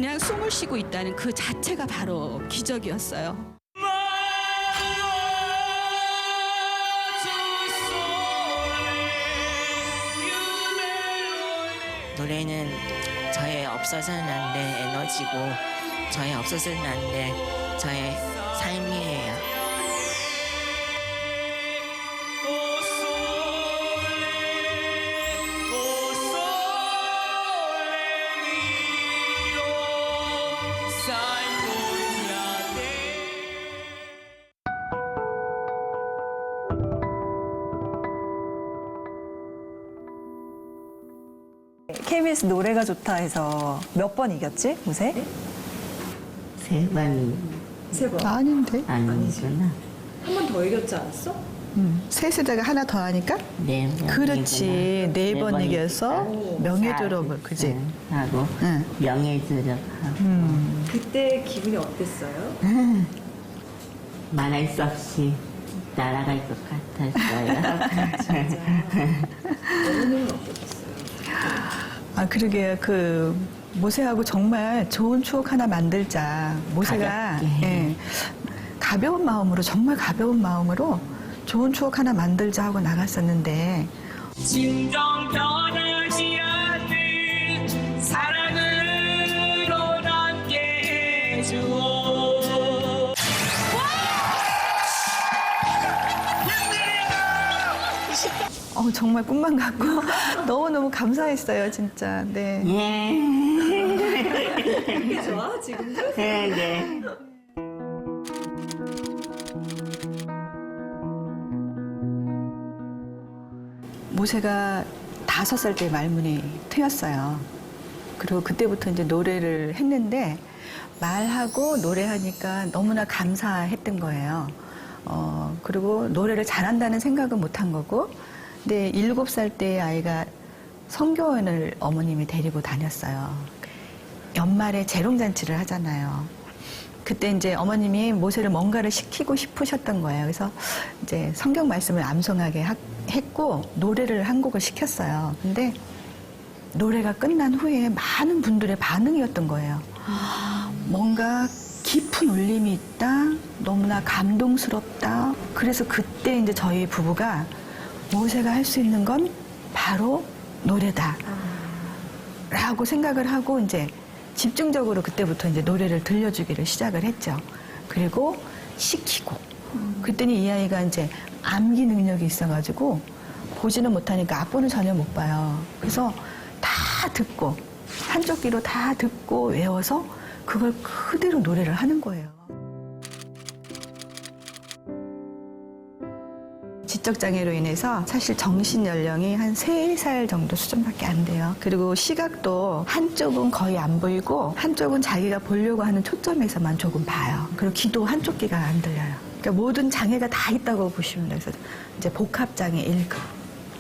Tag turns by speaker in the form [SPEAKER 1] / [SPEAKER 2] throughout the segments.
[SPEAKER 1] 그냥 숨을 쉬고 있다는 그 자체가 바로 기적이었어요.
[SPEAKER 2] 노래는 저의 없어서는 안 될 에너지고 저의 없어서는 안 될 저의 삶이에요.
[SPEAKER 3] KBS 노래가 좋다 해서 몇 번 이겼지, 모세?
[SPEAKER 2] 세 번.
[SPEAKER 3] 세 번.
[SPEAKER 4] 아닌데?
[SPEAKER 2] 아니구나.
[SPEAKER 3] 한 번 더 이겼지 않았어?
[SPEAKER 4] 셋에다가 하나 더 하니까?
[SPEAKER 2] 네 번.
[SPEAKER 4] 그렇지. 네 번 이겨서 명예 졸업을, 그지?
[SPEAKER 2] 하고
[SPEAKER 4] 응.
[SPEAKER 2] 명예 졸업하고
[SPEAKER 3] 그때 기분이 어땠어요?
[SPEAKER 2] 말할 수 없이 날아갈 것 같았어요.
[SPEAKER 3] 어머님은 어떠셨어요?
[SPEAKER 4] 아, 그러게요. 그, 모세하고 정말 좋은 추억 하나 만들자. 모세가,
[SPEAKER 2] 가볍게.
[SPEAKER 4] 예, 가벼운 마음으로, 정말 가벼운 마음으로 좋은 추억 하나 만들자 하고 나갔었는데,
[SPEAKER 5] 심정 변하지 않는 사랑으로 남게 해주오.
[SPEAKER 4] 정말 꿈만 같고 너무너무 감사했어요, 진짜. 네.
[SPEAKER 2] 예.
[SPEAKER 3] 그게 좋아, 지금도?
[SPEAKER 2] 네, 네.
[SPEAKER 4] 모세가 5살 때 말문이 트였어요. 그리고 그때부터 이제 노래를 했는데 말하고 노래하니까 너무나 감사했던 거예요. 그리고 노래를 잘한다는 생각은 못 한 거고, 근데 7살 때 아이가 성교원을 어머님이 데리고 다녔어요. 연말에 재롱잔치를 하잖아요. 그때 이제 어머님이 모세를 뭔가를 시키고 싶으셨던 거예요. 그래서 이제 성경 말씀을 암송하게 했고 노래를 한 곡을 시켰어요. 근데 노래가 끝난 후에 많은 분들의 반응이었던 거예요. 뭔가 깊은 울림이 있다. 너무나 감동스럽다. 그래서 그때 이제 저희 부부가 모세가 할 수 있는 건 바로 노래다. 라고 생각을 하고 이제 집중적으로 그때부터 이제 노래를 들려주기를 시작을 했죠. 그리고 시키고. 그랬더니 이 아이가 이제 암기 능력이 있어가지고 보지는 못하니까 악보는 전혀 못 봐요. 그래서 다 듣고 한쪽 귀로 다 듣고 외워서 그걸 그대로 노래를 하는 거예요. 지적장애로 인해서 사실 정신 연령이 한 3살 정도 수준밖에 안 돼요. 그리고 시각도 한쪽은 거의 안 보이고 한쪽은 자기가 보려고 하는 초점에서만 조금 봐요. 그리고 귀도 한쪽 귀가 안 들려요. 그러니까 모든 장애가 다 있다고 보시면 돼요. 그래서 이제 복합장애 1급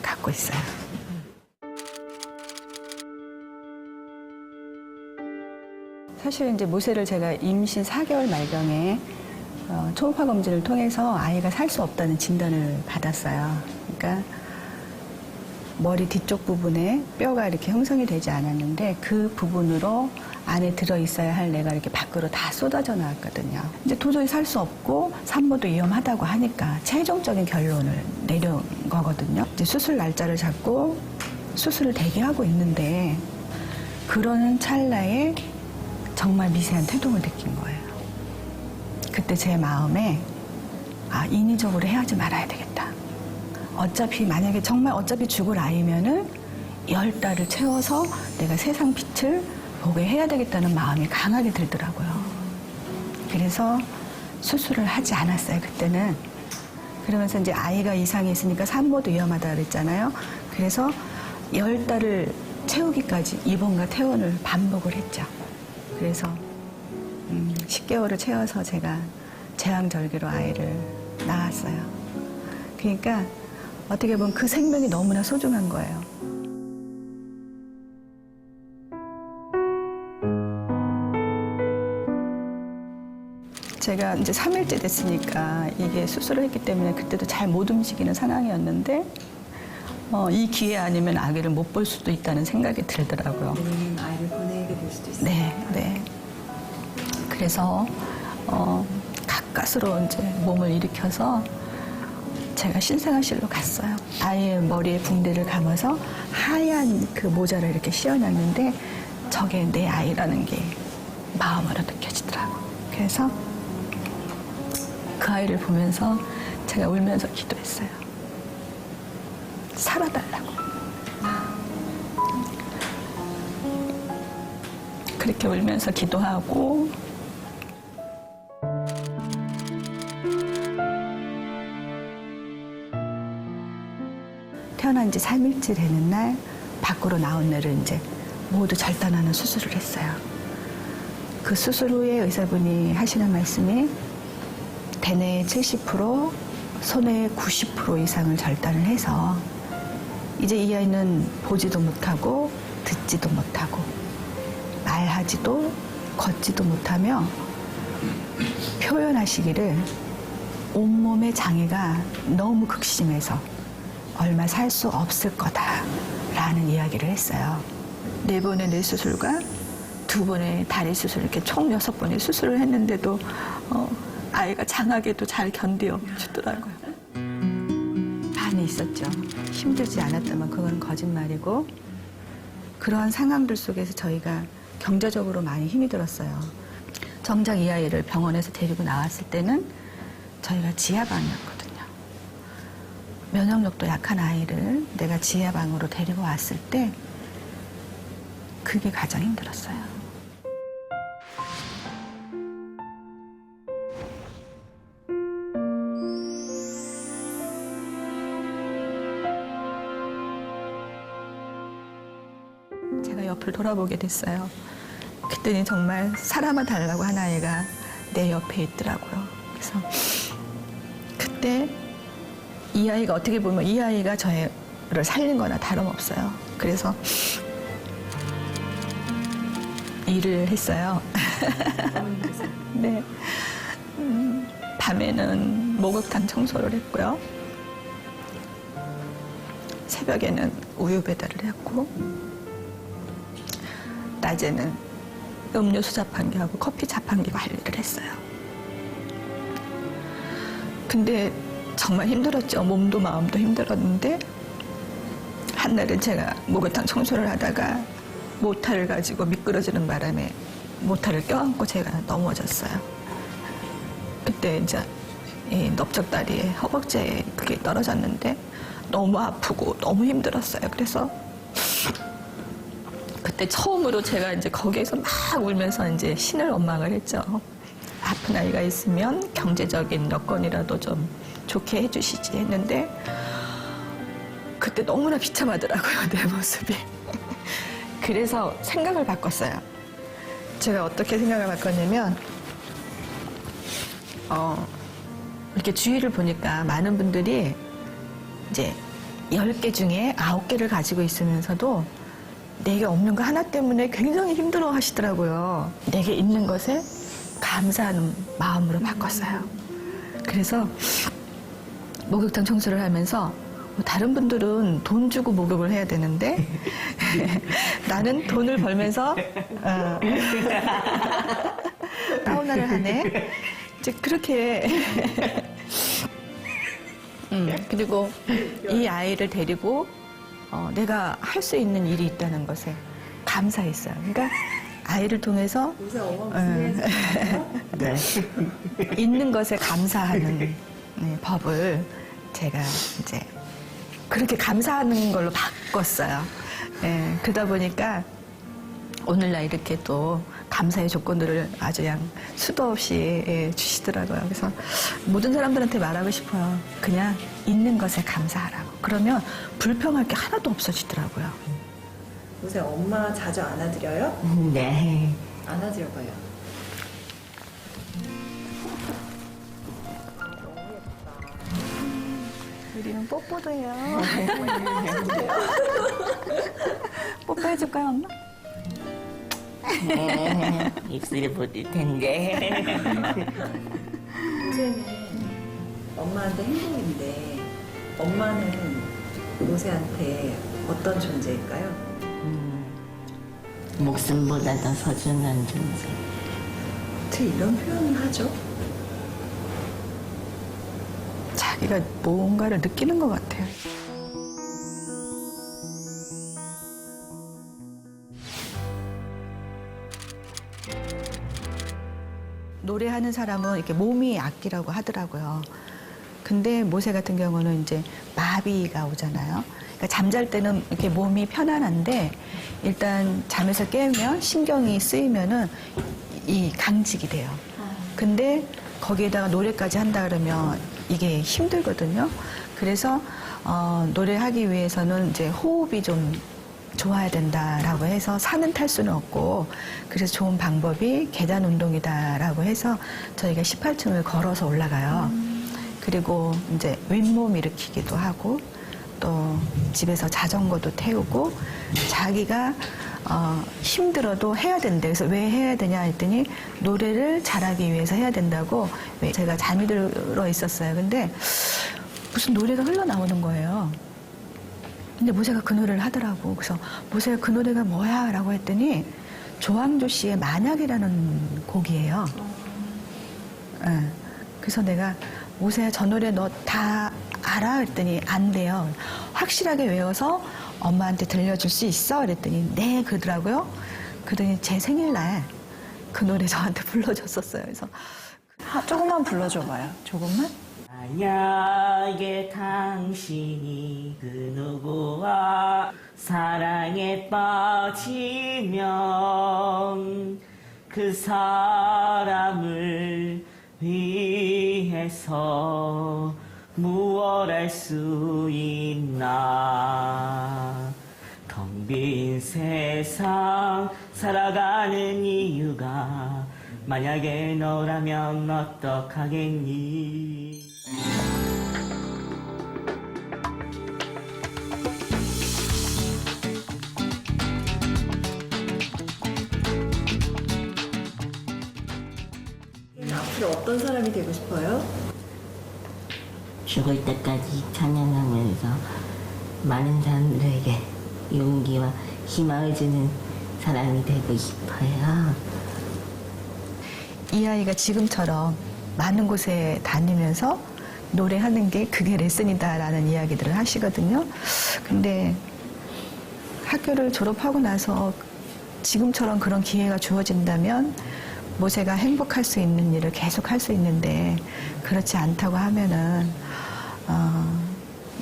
[SPEAKER 4] 갖고 있어요. 사실 이제 모세를 제가 임신 4개월 말경에 초음파 검진을 통해서 아이가 살 수 없다는 진단을 받았어요. 그러니까 머리 뒤쪽 부분에 뼈가 이렇게 형성이 되지 않았는데 그 부분으로 안에 들어 있어야 할 내가 이렇게 밖으로 다 쏟아져 나왔거든요. 이제 도저히 살 수 없고 산모도 위험하다고 하니까 최종적인 결론을 내려온 거거든요. 이제 수술 날짜를 잡고 수술을 대기하고 있는데 그러는 찰나에 정말 미세한 태동을 느낀 거예요. 그때 제 마음에 인위적으로 해하지 말아야 되겠다. 어차피 만약에 정말 어차피 죽을 아이면은 10달을 채워서 내가 세상 빛을 보게 해야 되겠다는 마음이 강하게 들더라고요. 그래서 수술을 하지 않았어요, 그때는. 그러면서 이제 아이가 이상이 있으니까 산모도 위험하다 그랬잖아요. 그래서 10달을 채우기까지 입원과 퇴원을 반복을 했죠. 그래서 10개월을 채워서 제가 제왕절개로 아이를 낳았어요. 그러니까 어떻게 보면 그 생명이 너무나 소중한 거예요. 제가 이제 3일째 됐으니까 이게 수술을 했기 때문에 그때도 잘 못 움직이는 상황이었는데 이 기회 아니면 아기를 못 볼 수도 있다는 생각이 들더라고요.
[SPEAKER 3] 아이를 보내게 될 수도 있어요.
[SPEAKER 4] 네, 네. 그래서 가까스로 이제 몸을 일으켜서 제가 신생아실로 갔어요. 아이의 머리에 붕대를 감아서 하얀 그 모자를 이렇게 씌워놨는데 저게 내 아이라는 게 마음으로 느껴지더라고. 그래서 그 아이를 보면서 제가 울면서 기도했어요. 살아달라고. 그렇게 울면서 기도하고 태어난 지 3일째 되는 날 밖으로 나온 날을 이제 모두 절단하는 수술을 했어요. 그 수술 후에 의사분이 하시는 말씀이 대뇌의 70%, 손의 90% 이상을 절단을 해서 이제 이 아이는 보지도 못하고 듣지도 못하고 말하지도 걷지도 못하며 표현하시기를 온몸의 장애가 너무 극심해서 얼마 살 수 없을 거다라는 이야기를 했어요. 4번의 뇌 수술과 2번의 다리 수술 이렇게 총 6번의 수술을 했는데도 아이가 장하게도 잘 견뎌 주더라고요. 반이 있었죠. 힘들지 않았다면 그건 거짓말이고 그러한 상황들 속에서 저희가 경제적으로 많이 힘이 들었어요. 정작 이 아이를 병원에서 데리고 나왔을 때는 저희가 지하방이었거든요. 면역력도 약한 아이를 내가 지하방으로 데리고 왔을 때 그게 가장 힘들었어요. 제가 옆을 돌아보게 됐어요. 그때는 정말 사람을 달라고 한 아이가 내 옆에 있더라고요. 그래서 그때 이 아이가 어떻게 보면 이 아이가 저를 살린 거나 다름없어요. 그래서 일을 했어요. 네. 밤에는 목욕탕 청소를 했고요. 새벽에는 우유 배달을 했고 낮에는 음료수 자판기하고 커피 자판기 관리를 했어요. 근데 정말 힘들었죠. 몸도 마음도 힘들었는데 한날은 제가 목욕탕 청소를 하다가 모타를 가지고 미끄러지는 바람에 모타를 껴안고 제가 넘어졌어요. 그때 이제 이 넓적다리에 허벅지에 그게 떨어졌는데 너무 아프고 너무 힘들었어요. 그래서 그때 처음으로 제가 이제 거기에서 막 울면서 이제 신을 원망을 했죠. 아픈 아이가 있으면 경제적인 여건이라도 좀 좋게 해주시지 했는데 그때 너무나 비참하더라고요, 내 모습이. 그래서 생각을 바꿨어요. 제가 어떻게 생각을 바꿨냐면 이렇게 주위를 보니까 많은 분들이 이제 10개 중에 9개를 가지고 있으면서도 내게 없는 거 하나 때문에 굉장히 힘들어 하시더라고요. 내게 있는 것에 감사하는 마음으로 바꿨어요. 그래서 목욕탕 청소를 하면서 다른 분들은 돈 주고 목욕을 해야 되는데 나는 돈을 벌면서 사우나를 하네. 이제 그렇게 그리고 이 아이를 데리고 내가 할 수 있는 일이 있다는 것에 감사했어요. 그러니까 아이를 통해서
[SPEAKER 2] 네.
[SPEAKER 4] 있는 것에 감사하는 법을 제가 이제 그렇게 감사하는 걸로 바꿨어요. 그러다 보니까 오늘날 이렇게 또 감사의 조건들을 아주 그냥 수도 없이 주시더라고요. 그래서 모든 사람들한테 말하고 싶어요. 그냥 있는 것에 감사하라고. 그러면 불평할 게 하나도 없어지더라고요.
[SPEAKER 3] 요새 엄마 자주 안아드려요?
[SPEAKER 2] 네.
[SPEAKER 3] 안아드려봐요.
[SPEAKER 4] 우리는 뽀뽀도 해요. 뽀뽀해줄까요, 엄마?
[SPEAKER 2] 입술이 부릴 텐데.
[SPEAKER 3] 요새는 엄마한테 행복인데 엄마는 요새한테 어떤 존재일까요?
[SPEAKER 2] 목숨보다 더 소중한 존재.
[SPEAKER 3] 어떻게 이런 표현을 하죠?
[SPEAKER 4] 자기가 뭔가를 느끼는 것 같아요. 노래하는 사람은 이렇게 몸이 악기라고 하더라고요. 근데 모세 같은 경우는 이제 마비가 오잖아요. 그러니까 잠잘 때는 이렇게 몸이 편안한데 일단 잠에서 깨면 신경이 쓰이면은 이 강직이 돼요. 근데 거기에다가 노래까지 한다 그러면 이게 힘들거든요. 그래서 노래하기 위해서는 이제 호흡이 좀 좋아야 된다라고 해서 산은 탈 수는 없고 그래서 좋은 방법이 계단 운동이다라고 해서 저희가 18층을 걸어서 올라가요. 그리고 이제 윗몸 일으키기도 하고 또 집에서 자전거도 태우고 자기가 힘들어도 해야 된대. 그래서 왜 해야 되냐 했더니 노래를 잘하기 위해서 해야 된다고. 제가 잠이 들어 있었어요. 근데 무슨 노래가 흘러나오는 거예요. 근데 모세가 그 노래를 하더라고. 그래서 모세가 그 노래가 뭐야? 라고 했더니 조항조 씨의 만약이라는 곡이에요. 네. 그래서 내가 모세야 저 노래 너 다 알아? 그랬더니 안 돼요. 확실하게 외워서 엄마한테 들려줄 수 있어? 그랬더니 네 그러더라고요. 그러더니 제 생일날 그 노래 저한테 불러줬었어요. 그래서
[SPEAKER 3] 조금만 불러줘봐요. 조금만.
[SPEAKER 2] 만약에 당신이 그 누구와 사랑에 빠지면 그 사람을 위해서 무엇 할 수 있나. 텅 빈 세상 살아가는 이유가 만약에 너라면 어떡하겠니.
[SPEAKER 3] 앞으로 어떤 사람이 되고 싶어요?
[SPEAKER 2] 죽을 때까지 찬양하면서 많은 사람들에게 용기와 희망을 주는 사람이 되고 싶어요.
[SPEAKER 4] 이 아이가 지금처럼 많은 곳에 다니면서 노래하는 게 그게 레슨이다라는 이야기들을 하시거든요. 근데 학교를 졸업하고 나서 지금처럼 그런 기회가 주어진다면 모세가 행복할 수 있는 일을 계속 할 수 있는데 그렇지 않다고 하면은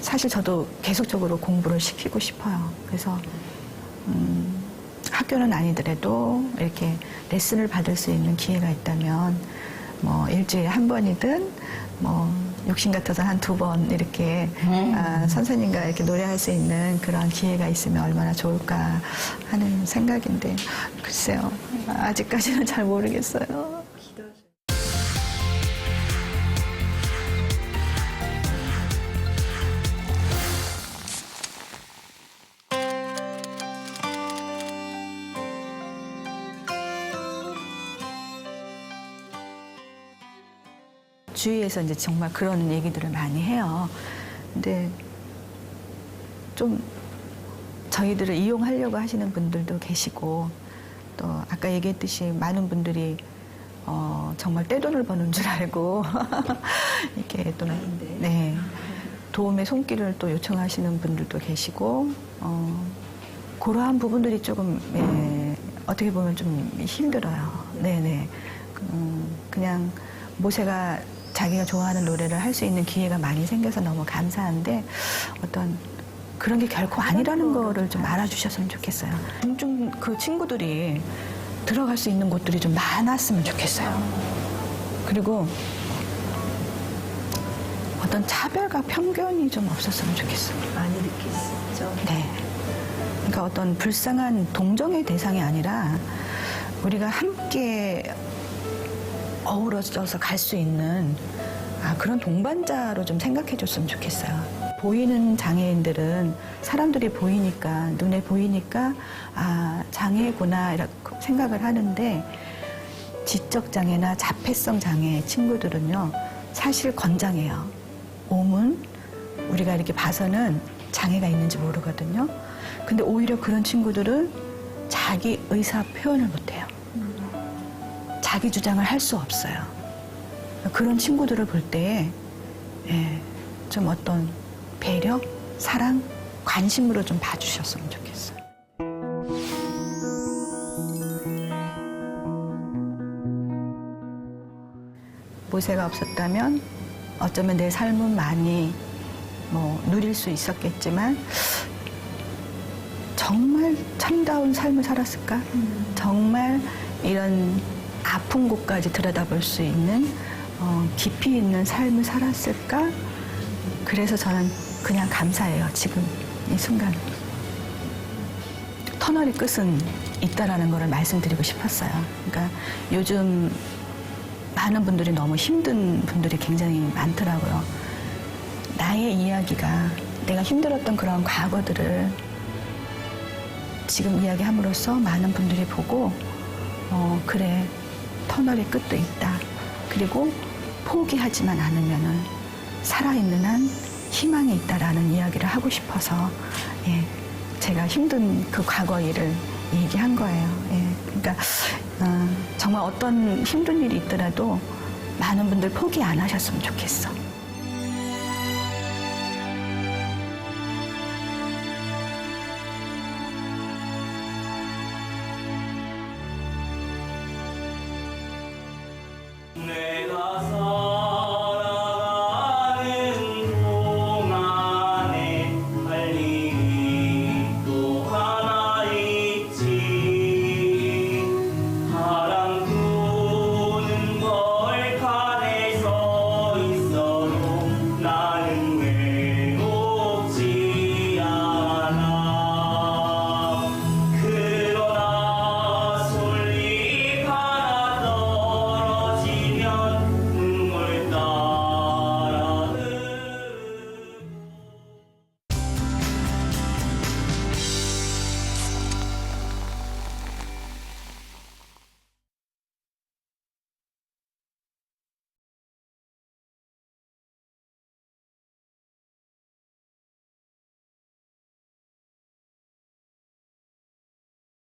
[SPEAKER 4] 사실 저도 계속적으로 공부를 시키고 싶어요. 그래서 학교는 아니더라도 이렇게 레슨을 받을 수 있는 기회가 있다면 뭐 일주일에 한 번이든 뭐 욕심 같아서 한 2번 이렇게 선생님과 이렇게 노래할 수 있는 그런 기회가 있으면 얼마나 좋을까 하는 생각인데 글쎄요 아직까지는 잘 모르겠어요. 주위에서 이제 정말 그런 얘기들을 많이 해요. 근데 좀 저희들을 이용하려고 하시는 분들도 계시고 또 아까 얘기했듯이 많은 분들이 정말 떼돈을 버는 줄 알고 이렇게 또 네, 도움의 손길을 또 요청하시는 분들도 계시고 그러한 부분들이 조금 어떻게 보면 좀 힘들어요. 네네. 그냥 모세가 자기가 좋아하는 노래를 할 수 있는 기회가 많이 생겨서 너무 감사한데 어떤 그런 게 결코 아니라는 거를 좀 알아주셨으면 좋겠어요. 좀 그 친구들이 들어갈 수 있는 곳들이 좀 많았으면 좋겠어요. 그리고 어떤 차별과 편견이 좀 없었으면 좋겠어요.
[SPEAKER 3] 많이 느끼시죠?
[SPEAKER 4] 네. 그러니까 어떤 불쌍한 동정의 대상이 아니라 우리가 함께 어우러져서 갈 수 있는 그런 동반자로 좀 생각해 줬으면 좋겠어요. 보이는 장애인들은 사람들이 보이니까, 눈에 보이니까, 장애구나, 이렇게 생각을 하는데, 지적장애나 자폐성 장애 친구들은요, 사실 건장해요. 몸은 우리가 이렇게 봐서는 장애가 있는지 모르거든요. 근데 오히려 그런 친구들은 자기 의사 표현을 못해요. 자기 주장을 할 수 없어요. 그런 친구들을 볼 때, 좀 어떤 배려, 사랑, 관심으로 좀 봐주셨으면 좋겠어요. 모세가 없었다면 어쩌면 내 삶은 많이 누릴 수 있었겠지만 정말 참다운 삶을 살았을까? 정말 이런 아픈 곳까지 들여다볼 수 있는 깊이 있는 삶을 살았을까? 그래서 저는 그냥 감사해요. 지금 이 순간. 터널의 끝은 있다라는 것을 말씀드리고 싶었어요. 그러니까 요즘 많은 분들이 너무 힘든 분들이 굉장히 많더라고요. 나의 이야기가 내가 힘들었던 그런 과거들을 지금 이야기함으로써 많은 분들이 보고 그래, 터널의 끝도 있다. 그리고 포기하지만 않으면은 살아있는 한 희망이 있다라는 이야기를 하고 싶어서 제가 힘든 그 과거 일을 얘기한 거예요. 그러니까 정말 어떤 힘든 일이 있더라도 많은 분들 포기 안 하셨으면 좋겠어.